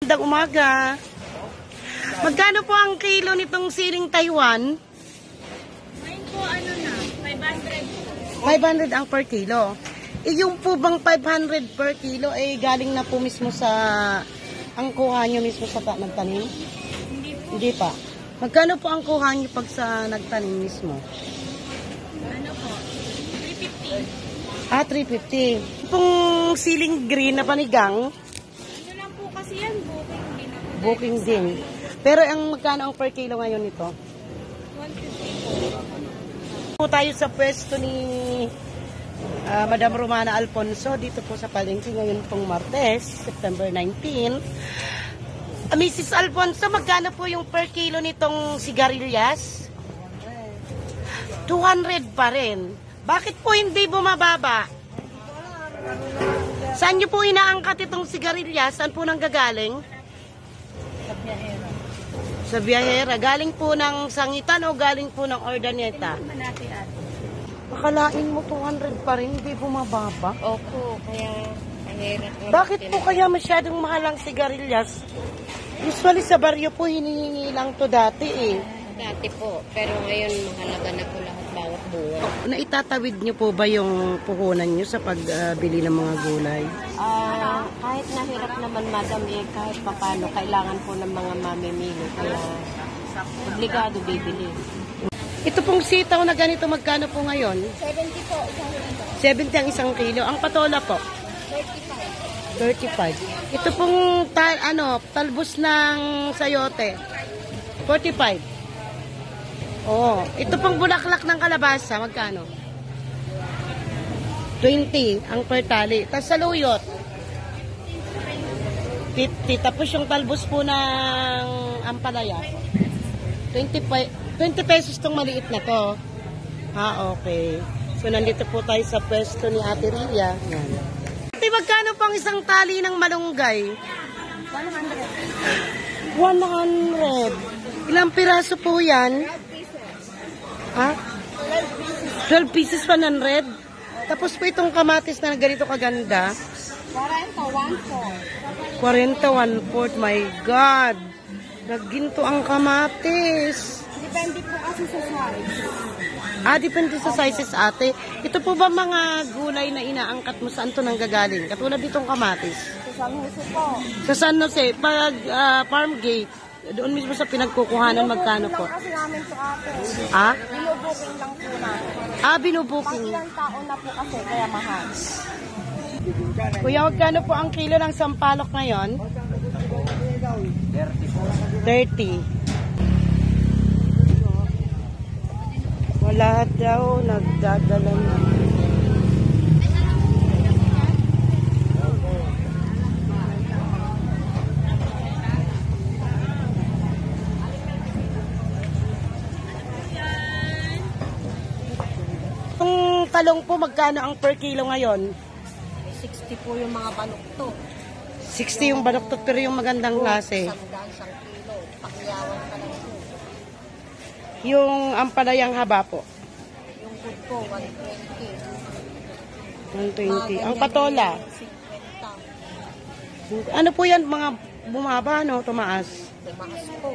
Magandang umaga. Magkano po ang kilo nitong siling Taiwan? Ngayon po, 500. 500 ang per kilo. Yung po bang 500 per kilo ay galing na po mismo sa ang kuha nyo mismo sa nagtanim? Hindi po. Hindi pa. Magkano po ang kuha nyo pag sa nagtanim mismo? Ano po? 350. 350. Itong siling green na panigang, Ano lang po kasi yan, booking din ako. booking din. Pero ang magkano ang per kilo ngayon nito? 150 po. Po tayo sa pwesto ni Madam Romana Alfonso dito po sa Palengke ngayon pong Martes, September 19. Mrs. Alfonso, magkano po yung per kilo nitong sigarilyas? 200 pa rin. Bakit po hindi bumababa? Saan nyo po inaangkat itong sigarilyas? Saan po nang gagaling? Sa biyahera. Sa biyahera. Galing po ng Sangitan o galing po ng Ordaneta? Manati at. Akalain mo 200 pa rin, hindi bumababa. Opo, kaya mahirap. Bakit po kaya masyadong mahal ang sigarilyas? Usually sa baryo po hinihingi lang to dati eh. Dati po, pero ngayon mahalaga na po lahat bawat bunga. Naitatawid niyo po ba yung puhunan niyo sa pagbili ng mga gulay? Kahit nahirap naman madam kahit papano, kailangan po ng mga mamimili. Kaya obligado bibili. Ito pong sitaw na ganito, magkano po ngayon? 70 po, isang kilo. 70 ang isang kilo. Ang patola po? 35. Ito pong talbos ng sayote. 45. Oh, ito pong bulaklak ng kalabasa, magkano? 20 ang per tali. Tapos saluyot, 50. Tapos yung talbos po ng ampalaya, 20 pesos tong maliit na to. Okay. So, nandito po tayo sa pwesto ni Ate Ria. Yan. Ate, magkano pang isang tali ng malunggay? 100. 100. Ilang piraso po yan? 12 pieces 100. Tapos po itong kamatis na ganito kaganda. 40, 1/4. My God. Nagginto ang kamatis. Depende po kasi sa size. Depende sa sizes, ate. Ito po ba mga gulay na inaangkat mo, saan to nanggagaling? Katulad ditong kamatis. Sa San Jose po. Sa San Jose, pag farm gate, doon mismo sa pinagkukuhanan, magkano po? Kasi namin to ate. Binubuking lang po namin. Binubuking. Ilang taon na po kasi, kaya mahal. Kuya, magkano po ang kilo ng sampalok ngayon? 30. Wala daw, nagdadala na. Itong talong po, magkano ang per kilo ngayon? 60 po yung mga balukto. 60 yung baluktot, pero yung magandang klase. 100 kilo. Pakyawan ka lang po. Yung ampalayang haba po. Yung good po, 120. 120. Ang patola. 50. Ano po yan, mga bumaba, no? Tumaas. Tumaas po.